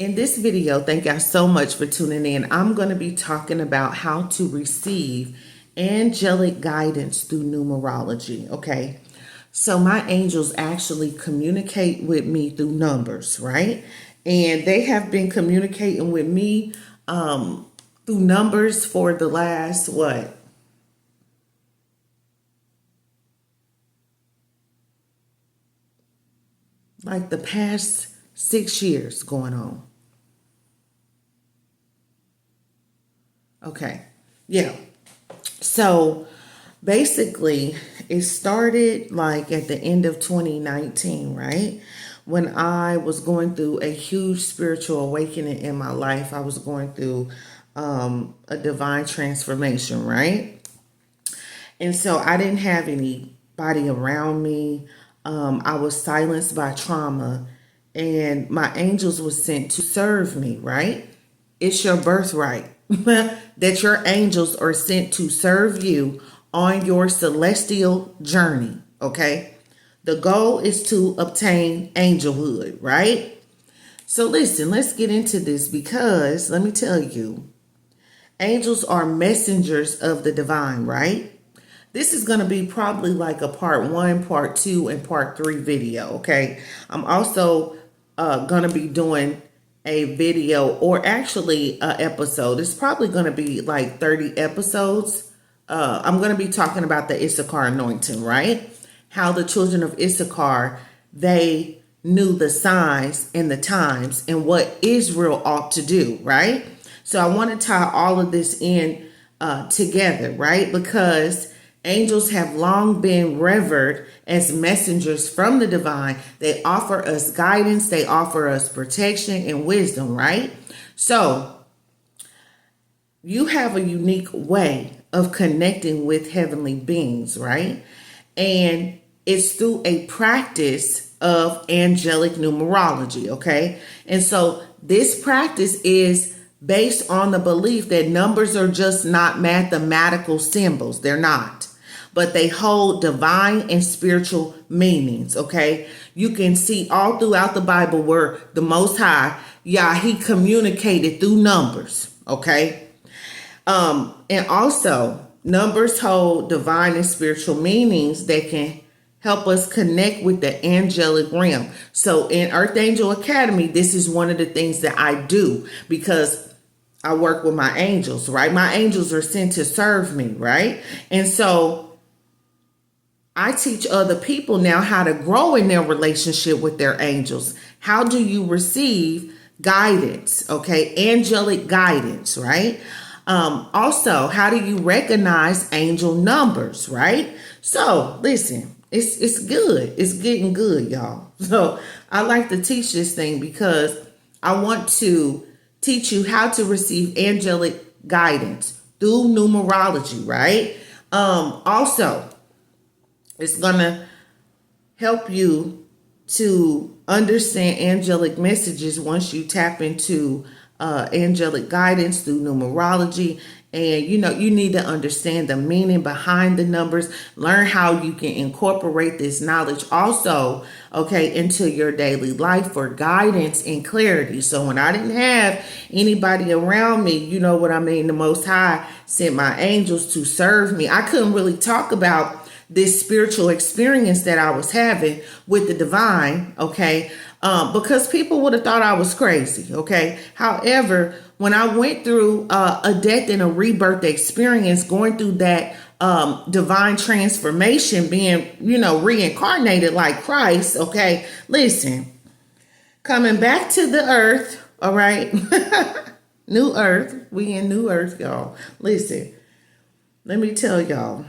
In this video, thank y'all so much for tuning in. I'm going to be talking about how to receive angelic guidance through numerology, okay? So my angels actually communicate with me through numbers, right? And they have been communicating with me through numbers for the last, like the past 6 years going on. Okay. Yeah. So basically, it started like at the end of 2019, right? When I was going through a huge spiritual awakening in my life. I was going through a divine transformation, right? And so I didn't have anybody around me. I was silenced by trauma, and my angels were sent to serve me, right? It's your birthright that your angels are sent to serve you on your celestial journey, okay? The goal is to obtain angelhood, right? So listen, let's get into this because let me tell you, angels are messengers of the divine, right? This is going to be probably like a part 1, part 2, and part 3 video, okay? I'm also going to be doing a video, or actually a episode. It's probably going to be like 30 episodes. I'm going to be talking about the Issachar anointing, right? How the children of Issachar, they knew the signs and the times and what Israel ought to do, right? So I want to tie all of this in together, right? Because angels have long been revered as messengers from the divine. They offer us guidance, they offer us protection and wisdom, right? So you have a unique way of connecting with heavenly beings, right? And it's through a practice of angelic numerology, okay? And so this practice is based on the belief that numbers are just not mathematical symbols. They're not. But they hold divine and spiritual meanings, okay? You can see all throughout the Bible where the Most High, he communicated through numbers, okay? And also, numbers hold divine and spiritual meanings that can help us connect with the angelic realm. So in Earth Angel Academy, this is one of the things that I do because I work with my angels, right? My angels are sent to serve me, right? And so I teach other people now how to grow in their relationship with their angels. How do you receive guidance? Okay, angelic guidance, right? Also, how do you recognize angel numbers, right? So listen, it's good. It's getting good, y'all. So I like to teach this thing because I want to teach you how to receive angelic guidance through numerology, right? Also, it's going to help you to understand angelic messages once you tap into angelic guidance through numerology. And, you need to understand the meaning behind the numbers. Learn how you can incorporate this knowledge also, okay, into your daily life for guidance and clarity. So when I didn't have anybody around me, you know what I mean? The Most High sent my angels to serve me. I couldn't really talk about this spiritual experience that I was having with the divine, okay, because people would have thought I was crazy, okay. However, when I went through a death and a rebirth experience, going through that divine transformation, being, reincarnated like Christ, okay, listen, coming back to the earth, all right, new earth, we in new earth, y'all. Listen, let me tell y'all,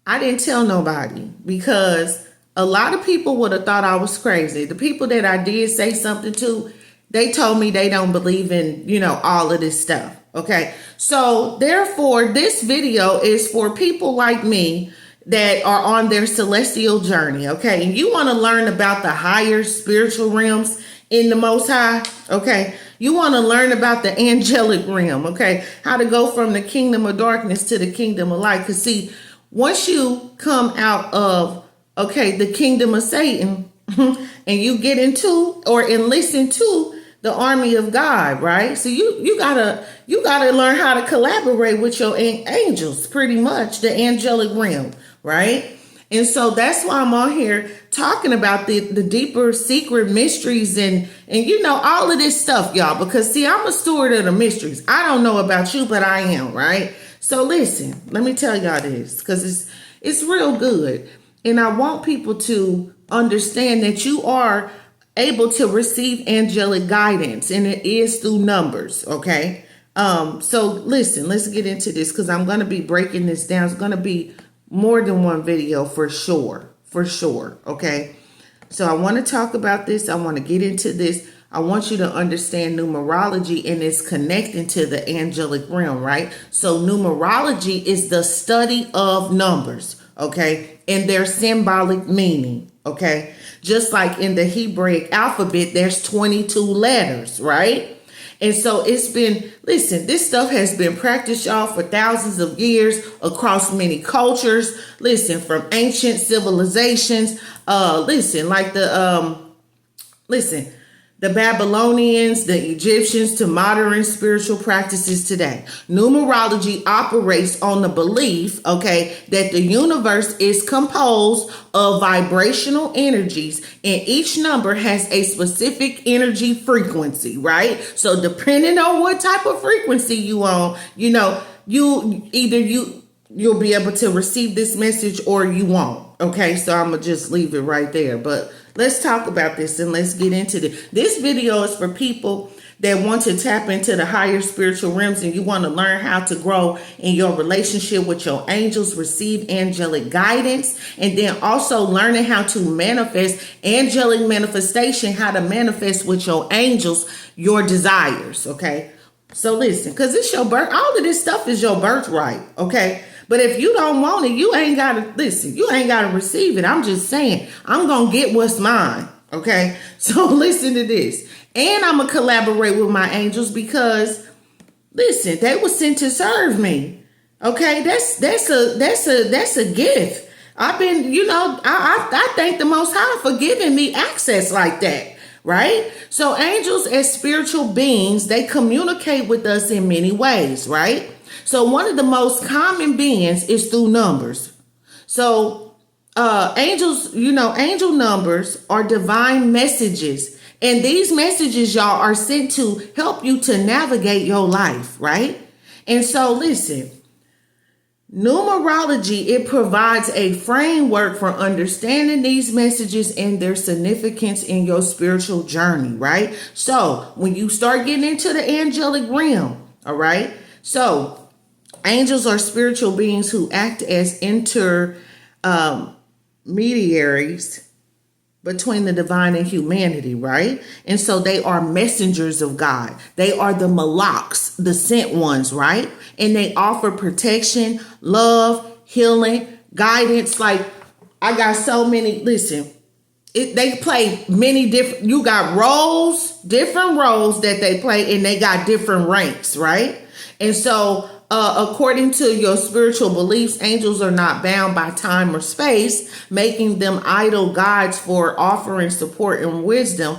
I didn't tell nobody because a lot of people would have thought I was crazy. The people that I did say something to, they told me they don't believe in, all of this stuff. Okay. So therefore, this video is for people like me that are on their celestial journey. Okay. And you want to learn about the higher spiritual realms in the Most High. Okay. You want to learn about the angelic realm. Okay. How to go from the kingdom of darkness to the kingdom of light. Because see, once you come out of, the kingdom of Satan and you get into or enlist into the army of God, right? So you gotta learn how to collaborate with your angels, pretty much the angelic realm, right? And so that's why I'm on here talking about the deeper secret mysteries and all of this stuff, y'all. Because see, I'm a steward of the mysteries. I don't know about you, but I am, right? So listen, let me tell y'all this, because it's real good. And I want people to understand that you are able to receive angelic guidance, and it is through numbers, okay? So listen, let's get into this, because I'm going to be breaking this down. It's going to be more than one video for sure, okay? So I want to talk about this. I want to get into this. I want you to understand numerology, and it's connecting to the angelic realm, right? So numerology is the study of numbers, okay? And their symbolic meaning, okay? Just like in the Hebraic alphabet, there's 22 letters, right? And so listen, this stuff has been practiced, y'all, for thousands of years across many cultures. Listen, from ancient civilizations, the Babylonians, the Egyptians, to modern spiritual practices today. Numerology operates on the belief, okay, that the universe is composed of vibrational energies, and each number has a specific energy frequency, right? So depending on what type of frequency you on, you'll be able to receive this message or you won't. Okay, so I'm gonna just leave it right there. But let's talk about this and let's get into this. This video is for people that want to tap into the higher spiritual realms, and you want to learn how to grow in your relationship with your angels, receive angelic guidance, and then also learning how to manifest angelic manifestation, how to manifest with your angels your desires, okay? So listen, because it's your birth, all of this stuff is your birthright, okay? But if you don't want it, you ain't got to listen. You ain't got to receive it. I'm just saying, I'm going to get what's mine. Okay. So listen to this. And I'm going to collaborate with my angels because listen, they were sent to serve me. Okay. That's a gift. I've been, I thank the Most High for giving me access like that. Right. So angels as spiritual beings, they communicate with us in many ways. Right. So one of the most common beings is through numbers. So angel numbers are divine messages. And these messages, y'all, are sent to help you to navigate your life, right? And so listen, numerology, it provides a framework for understanding these messages and their significance in your spiritual journey, right? So when you start getting into the angelic realm, all right? So angels are spiritual beings who act as intermediaries between the divine and humanity, right? And so they are messengers of God. They are the malaks, the sent ones, right? And they offer protection, love, healing, guidance. Like, I got so many, listen, they play many different, you got different roles that they play, and they got different ranks, right? And so according to your spiritual beliefs, angels are not bound by time or space, making them idle guides for offering support and wisdom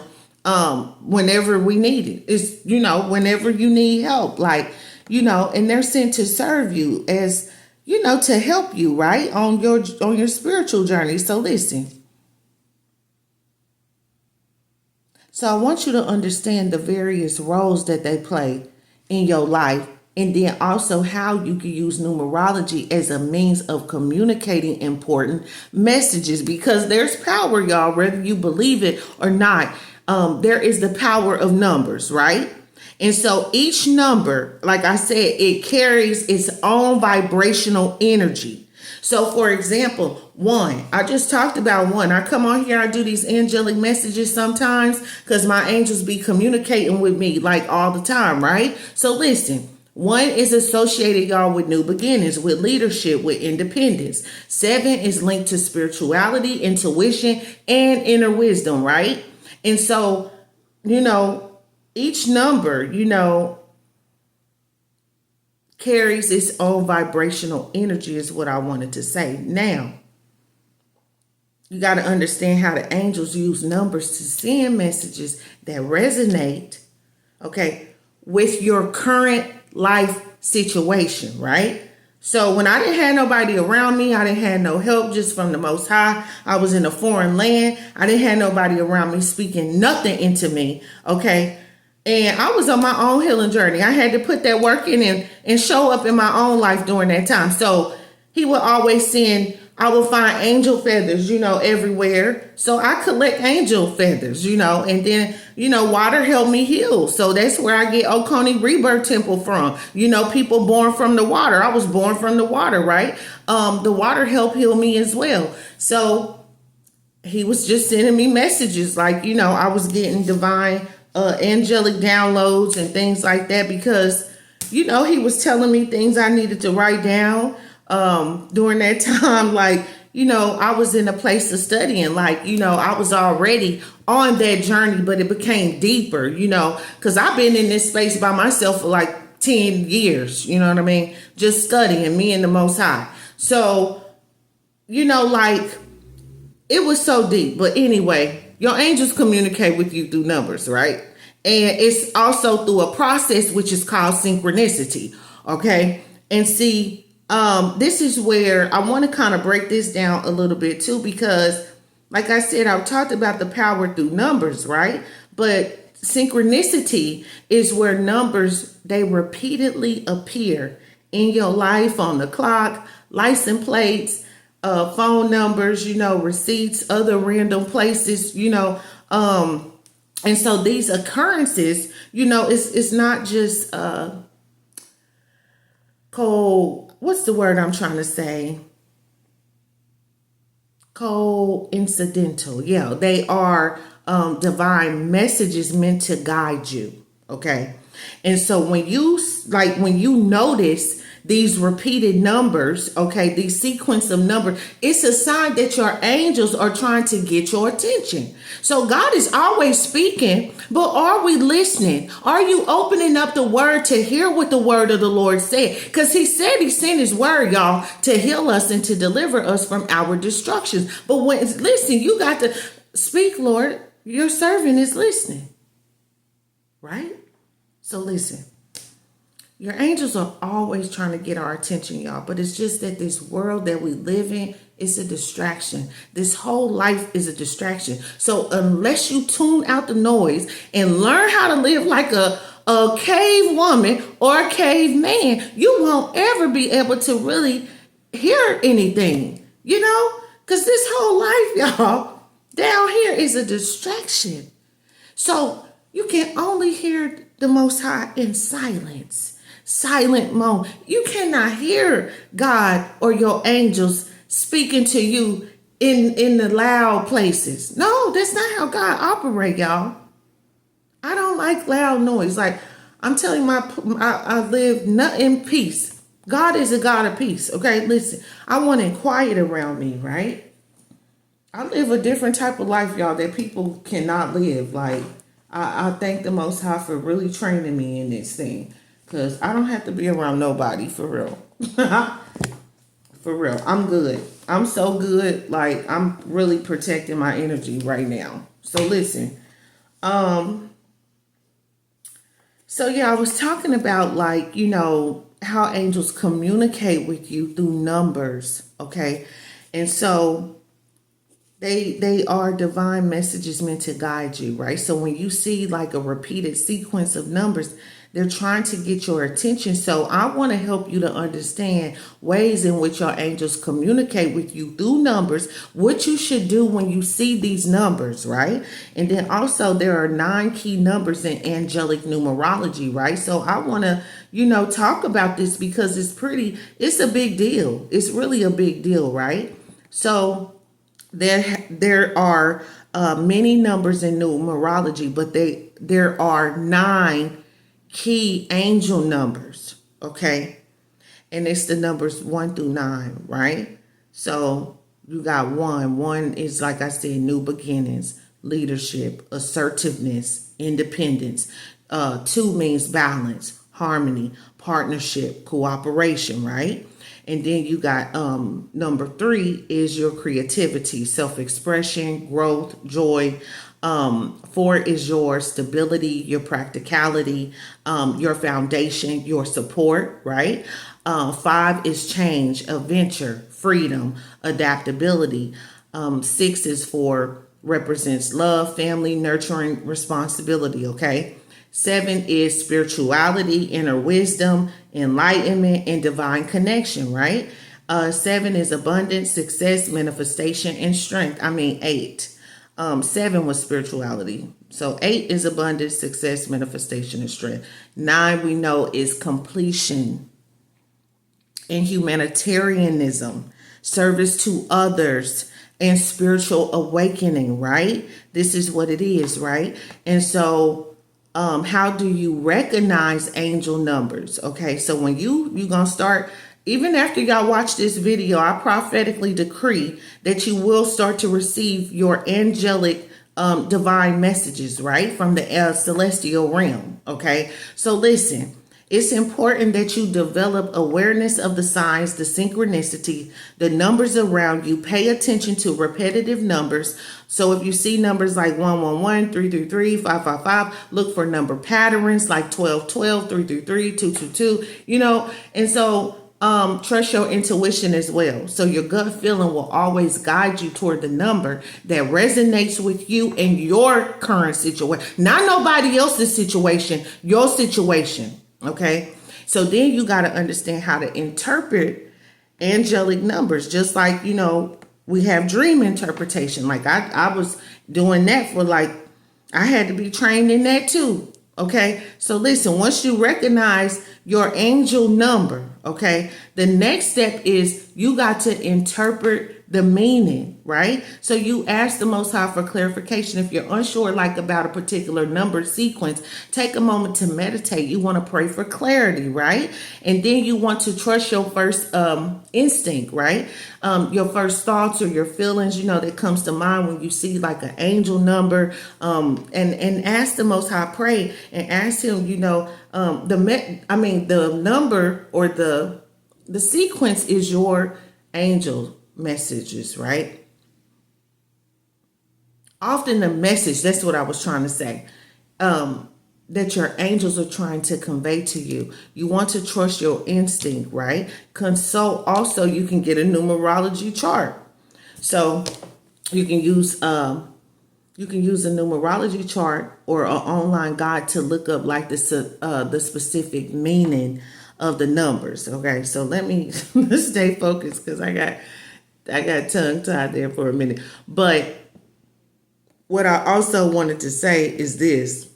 whenever we need it. It's, whenever you need help, and they're sent to serve you as, to help you, right, on your spiritual journey. So listen. So I want you to understand the various roles that they play in your life. And then also how you can use numerology as a means of communicating important messages, because there's power, y'all, whether you believe it or not. There is the power of numbers, right? And so each number, like I said, it carries its own vibrational energy. So for example, 1, I just talked about 1. I come on here, I do these angelic messages sometimes because my angels be communicating with me like all the time, right? So listen. 1 is associated, y'all, with new beginnings, with leadership, with independence. 7 is linked to spirituality, intuition, and inner wisdom, right? And so, each number, carries its own vibrational energy is what I wanted to say. Now, you got to understand how the angels use numbers to send messages that resonate okay, with your current life situation, right? So when I didn't have nobody around me, I didn't have no help just from the Most High. I was in a foreign land. I didn't have nobody around me speaking nothing into me, okay? And I was on my own healing journey. I had to put that work in and show up in my own life during that time. So he would always send, I would find angel feathers, everywhere. So I collect angel feathers, and then, water helped me heal. So that's where I get Oconee Rebirth Temple from. People born from the water. I was born from the water, right? The water helped heal me as well. So he was just sending me messages like, I was getting divine angelic downloads and things like that because, he was telling me things I needed to write down during that time. Like, I was in a place of studying, like, I was already on that journey, but it became deeper, because I've been in this space by myself for like 10 years, you know what I mean? Just studying, me and the Most High. So, like, it was so deep. But anyway, your angels communicate with you through numbers, right? And it's also through a process which is called synchronicity, okay? And see, this is where I want to kind of break this down a little bit too, because like I said, I've talked about the power through numbers, right? But synchronicity is where numbers, they repeatedly appear in your life, on the clock, license plates, phone numbers, receipts, other random places, and so these occurrences, it's not just what's the word I'm trying to say? Coincidental. Yeah, they are divine messages meant to guide you. Okay. And so when you notice these repeated numbers, okay, these sequence of numbers, it's a sign that your angels are trying to get your attention. So God is always speaking, but are we listening? Are you opening up the word to hear what the word of the Lord said? Because he said he sent his word, y'all, to heal us and to deliver us from our destructions. But listen, you got to speak, Lord. Your servant is listening, right? So listen. Your angels are always trying to get our attention, y'all. But it's just that this world that we live in is a distraction. This whole life is a distraction. So unless you tune out the noise and learn how to live like a cave woman or a cave man, you won't ever be able to really hear anything, because this whole life, y'all, down here is a distraction. So you can only hear the Most High in silence. Silent moment. You cannot hear God or your angels speaking to you in the loud places. No, that's not how God operates, y'all. I don't like loud noise. Like I'm telling you, I live not in peace. God is a God of peace. Okay, listen. I want it quiet around me, right? I live a different type of life, y'all, that people cannot live. Like I thank the Most High for really training me in this thing. Because I don't have to be around nobody, for real. For real. I'm good. I'm so good. Like, I'm really protecting my energy right now. So, listen. So, yeah, I was talking about, like, how angels communicate with you through numbers, okay? And so, they are divine messages meant to guide you, right? So, when you see, like, a repeated sequence of numbers, they're trying to get your attention. So I want to help you to understand ways in which your angels communicate with you through numbers, what you should do when you see these numbers, right? And then also there are 9 key numbers in angelic numerology, right? So I want to, talk about this because it's a big deal. It's really a big deal, right? So there are many numbers in numerology, but there are 9 key angel numbers, okay? And it's the numbers 1 through 9, right? So you got 1. 1 is, like I said, new beginnings, leadership, assertiveness, independence. 2 means balance, harmony, partnership, cooperation, right? And then you got number 3 is your creativity, self-expression, growth, joy, 4 is your stability, your practicality, your foundation, your support, right? 5 is change, adventure, freedom, adaptability. 6 is for represents love, family, nurturing, responsibility, okay? 7 is spirituality, inner wisdom, enlightenment, and divine connection, right? 7 is abundance, success, manifestation, and strength. 8. 7 was spirituality. So 8 is abundance, success, manifestation, and strength. 9 we know is completion and humanitarianism, service to others, and spiritual awakening, right? This is what it is, right? And so how do you recognize angel numbers? Okay, so when you're gonna start, even after y'all watch this video, I prophetically decree that you will start to receive your angelic divine messages, right, from the celestial realm. Okay, so listen, it's important that you develop awareness of the signs, the synchronicity, the numbers around you. Pay attention to repetitive numbers. So if you see numbers like 111, 333, 555, look for number patterns like 1212, 333, 222, and so trust your intuition as well. So your gut feeling will always guide you toward the number that resonates with you and your current situation, not nobody else's situation, your situation. Okay. So then you got to understand how to interpret angelic numbers, just like, we have dream interpretation. Like I was doing that I had to be trained in that too. Okay. So listen, once you recognize your angel number, okay, the next step is you got to interpret the meaning, right? So you ask the Most High for clarification. If you're unsure about a particular number sequence, take a moment to meditate. You want to pray for clarity, right? And then you want to trust your first instinct, right? Your first thoughts or your feelings, that comes to mind when you see an angel number, and ask the Most High, pray and ask him, the number or the sequence is your angel messages, right? Often the message, that's what I was trying to say, that your angels are trying to convey to you. You want to trust your instinct, right? Consult. Also, you can get a numerology chart. So you can use a numerology chart or an online guide to look up the specific meaning of the numbers. Okay, so let's stay focused because I got tongue tied there for a minute. But what I also wanted to say is this: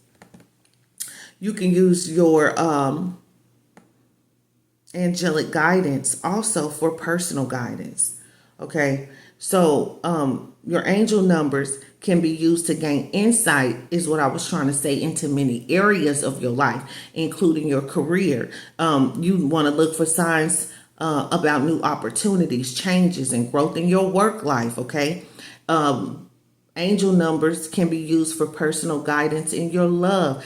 you can use your angelic guidance also for personal guidance. Okay, so your angel numbers can be used to gain insight, is what I was trying to say, into many areas of your life, including your career. You want to look for signs about new opportunities, changes, and growth in your work life, okay? Angel numbers can be used for personal guidance in your love.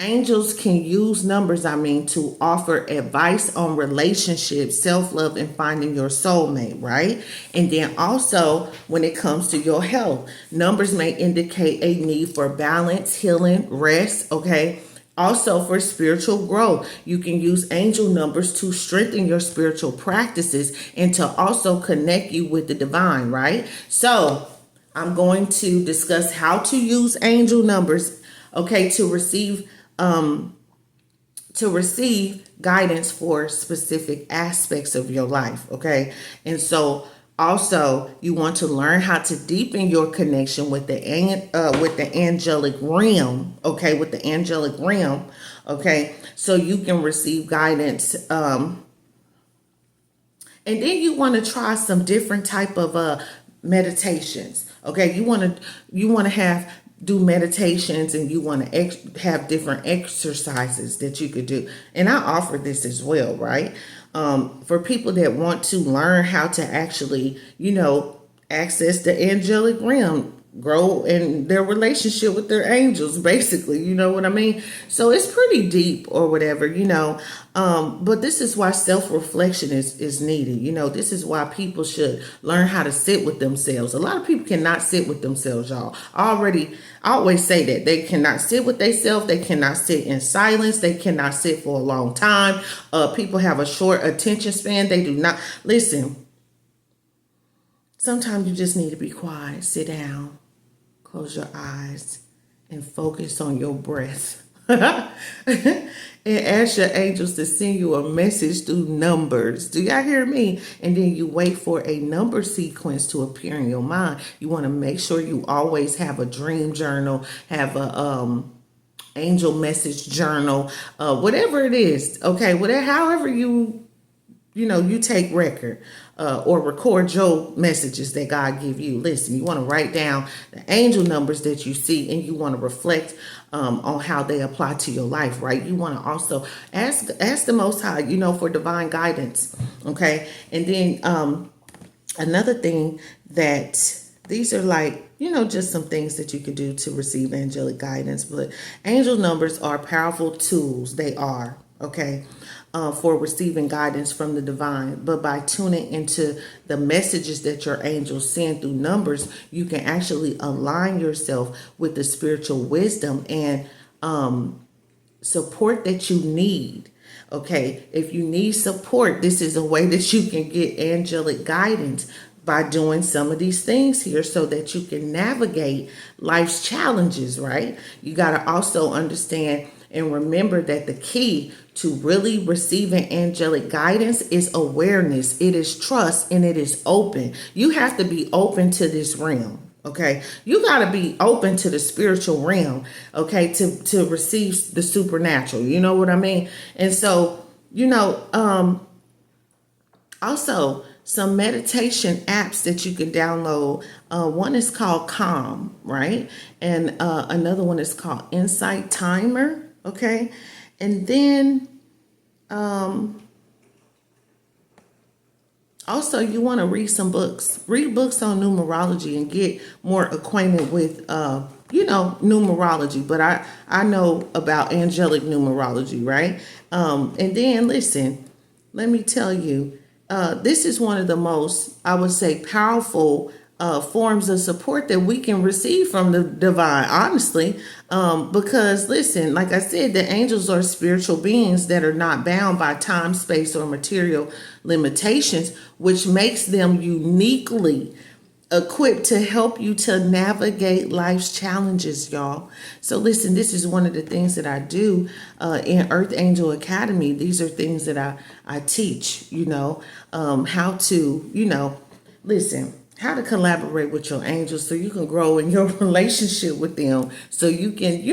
Angels can use numbers, to offer advice on relationships, self-love, and finding your soulmate, right? And then also, when it comes to your health, numbers may indicate a need for balance, healing, rest, okay? Also for spiritual growth, you can use angel numbers to strengthen your spiritual practices and to also connect you with the divine, right? So I'm going to discuss how to use angel numbers, okay, to receive guidance for specific aspects of your life, okay? And so also you want to learn how to deepen your connection with the angelic realm, okay? With the angelic realm, okay? So you can receive guidance. And then you want to try some different type of meditations, okay? You want to do meditations, and you want to have different exercises that you could do. And I offer this as well, right? For people that want to learn how to actually, access the angelic realm, grow in their relationship with their angels, basically. You know what I mean? So it's pretty deep or whatever, you know. But this is why self-reflection is needed. You know, this is why people should learn how to sit with themselves. A lot of people cannot sit with themselves, y'all. I always say that. They cannot sit with themselves. They cannot sit in silence. They cannot sit for a long time. People have a short attention span. They do not. Listen, sometimes you just need to be quiet. Sit down. Close your eyes and focus on your breath. And ask your angels to send you a message through numbers. Do y'all hear me? And then you wait for a number sequence to appear in your mind. You want to make sure you always have a dream journal, have a angel message journal, whatever it is. Okay, whatever, however you take record or record your messages that God give you. Listen, you want to write down the angel numbers that you see, and you want to reflect on how they apply to your life, right? You want to also ask the Most High, for divine guidance, okay? And then another thing that these are like, just some things that you could do to receive angelic guidance, but angel numbers are powerful tools. They are, okay? For receiving guidance from the divine. But by tuning into the messages that your angels send through numbers, you can actually align yourself with the spiritual wisdom and support that you need. Okay, if you need support, this is a way that you can get angelic guidance by doing some of these things here so that you can navigate life's challenges, right? You got to also understand and remember that the key to really receiving angelic guidance is awareness. It is trust, and it is open. You have to be open to this realm. Okay, you got to be open to the spiritual realm, okay, to receive the supernatural. You know what I mean? And so, also some meditation apps that you can download. One is called Calm, right? And another one is called Insight Timer, okay? And then also you want to read some books. Read books on numerology and get more acquainted with, numerology. But I know about angelic numerology, right? And then listen, let me tell you, this is one of the most, I would say, powerful forms of support that we can receive from the divine, honestly. Because listen, like I said, the angels are spiritual beings that are not bound by time, space, or material limitations, which makes them uniquely equipped to help you to navigate life's challenges, y'all. So listen, this is one of the things that I do in Earth Angel Academy. These are things that I teach, how to, listen, how to collaborate with your angels so you can grow in your relationship with them, so you can,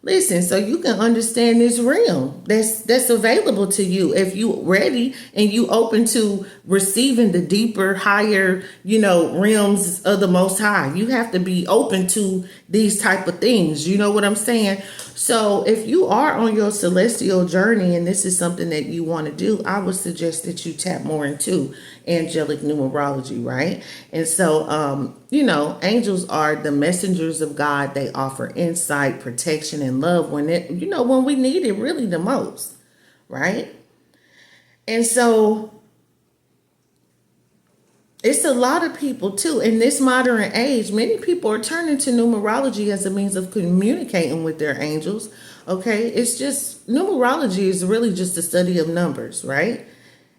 listen, so you can understand this realm that's available to you if you ready and you open to receiving the deeper, higher, realms of the Most High. You have to be open to these type of things. You know what I'm saying? So if you are on your celestial journey and this is something that you want to do, I would suggest that you tap more into angelic numerology, right? And so, angels are the messengers of God. They offer insight, protection, and love when when we need it really the most, right? And so it's a lot of people too in this modern age. Many people are turning to numerology as a means of communicating with their angels. Okay, it's just numerology is really just the study of numbers, right?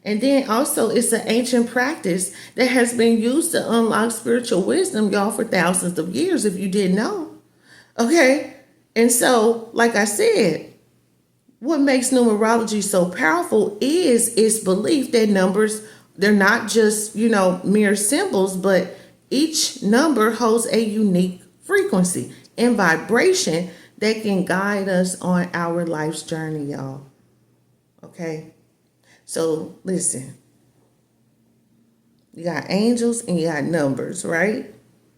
And then also it's an ancient practice that has been used to unlock spiritual wisdom, y'all, for thousands of years, if you didn't know. Okay, and so like I said, what makes numerology so powerful is its belief that numbers, they're not just, mere symbols, but each number holds a unique frequency and vibration that can guide us on our life's journey, y'all. Okay? So listen, you got angels and you got numbers, right?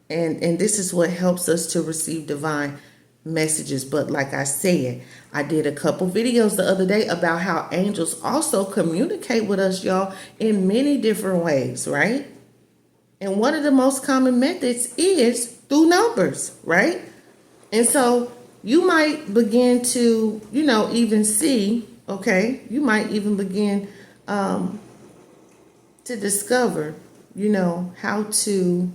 And this is what helps us to receive divine messages. But like I said, I did a couple videos the other day about how angels also communicate with us, y'all, in many different ways, right? And one of the most common methods is through numbers, right? And so you might begin to, even see, okay, you might even begin to discover, how to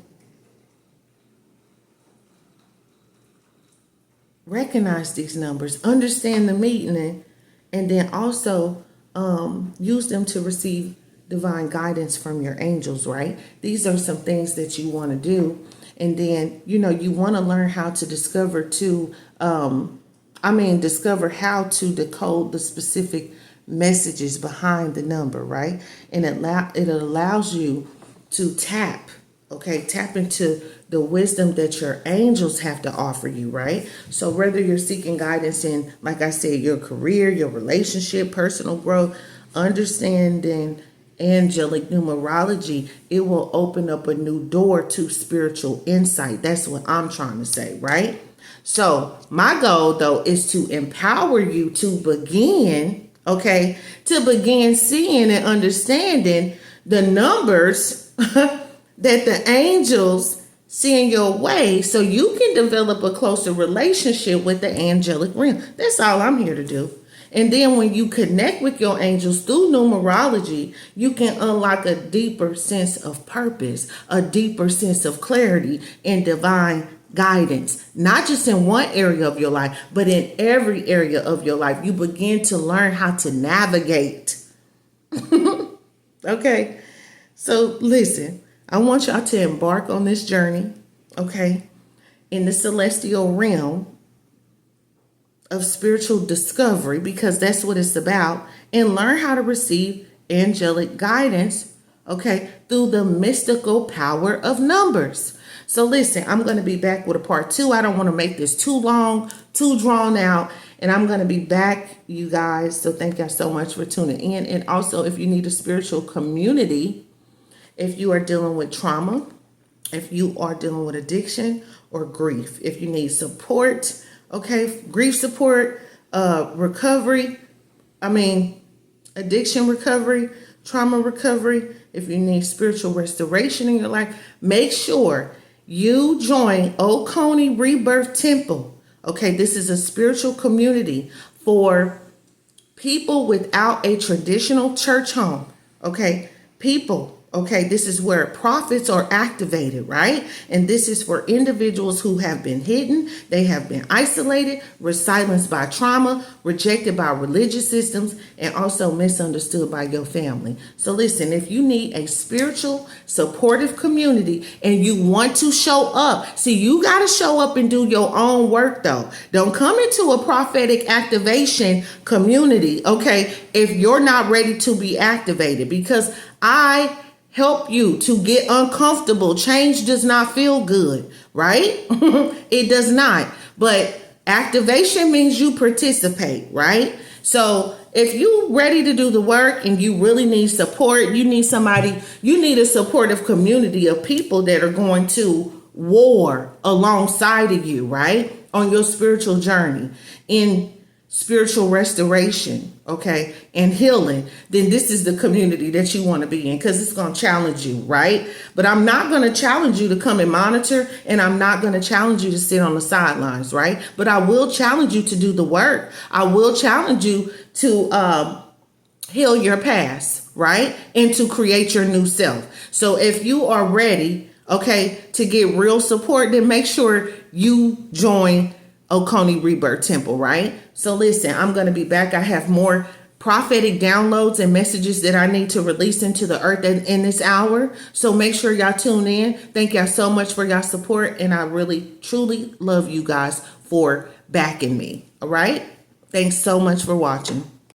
recognize these numbers, understand the meaning, and then also use them to receive divine guidance from your angels, right? These are some things that you want to do. And then, you want to learn how to discover discover how to decode the specific messages behind the number, right? And it allows you to tap into the wisdom that your angels have to offer you, right? So whether you're seeking guidance in, like I said, your career, your relationship, personal growth, understanding angelic numerology, it will open up a new door to spiritual insight. That's what I'm trying to say, right? So my goal, though, is to empower you to begin seeing and understanding the numbers that the angels send your way, so you can develop a closer relationship with the angelic realm. That's all I'm here to do. And then when you connect with your angels through numerology, you can unlock a deeper sense of purpose, a deeper sense of clarity and divine guidance, not just in one area of your life, but in every area of your life. You begin to learn how to navigate. Okay. So listen, I want y'all to embark on this journey, in the celestial realm of spiritual discovery, because that's what it's about, and learn how to receive angelic guidance, through the mystical power of numbers. So listen, I'm going to be back with a part 2. I don't want to make this too long, too drawn out, and I'm going to be back, you guys. So thank y'all so much for tuning in. And also, if you need a spiritual community, if you are dealing with trauma, if you are dealing with addiction or grief, if you need support, grief support, recovery, addiction recovery, trauma recovery, if you need spiritual restoration in your life, make sure you join Oconee Rebirth Temple. This is a spiritual community for people without a traditional church home. People. This is where prophets are activated, right? And this is for individuals who have been hidden, they have been isolated, were silenced by trauma, rejected by religious systems, and also misunderstood by your family. So listen, if you need a spiritual, supportive community and you want to show up, see, you got to show up and do your own work, though. Don't come into a prophetic activation community, if you're not ready to be activated, because I help you to get uncomfortable. Change does not feel good, right? It does not. But activation means you participate, right? So if you ready to do the work and you really need support, you need a supportive community of people that are going to war alongside of you, right? On your spiritual journey, in spiritual restoration, and healing, then this is the community that you want to be in, because it's going to challenge you, right? But I'm not going to challenge you to come and monitor, and I'm not going to challenge you to sit on the sidelines, right? But I will challenge you to do the work. I will challenge you to heal your past, right? And to create your new self. So if you are ready, to get real support, then make sure you join Oconee Rebirth Temple, right? So listen, I'm going to be back. I have more prophetic downloads and messages that I need to release into the earth in this hour. So make sure y'all tune in. Thank y'all so much for y'all support. And I really, truly love you guys for backing me. All right. Thanks so much for watching.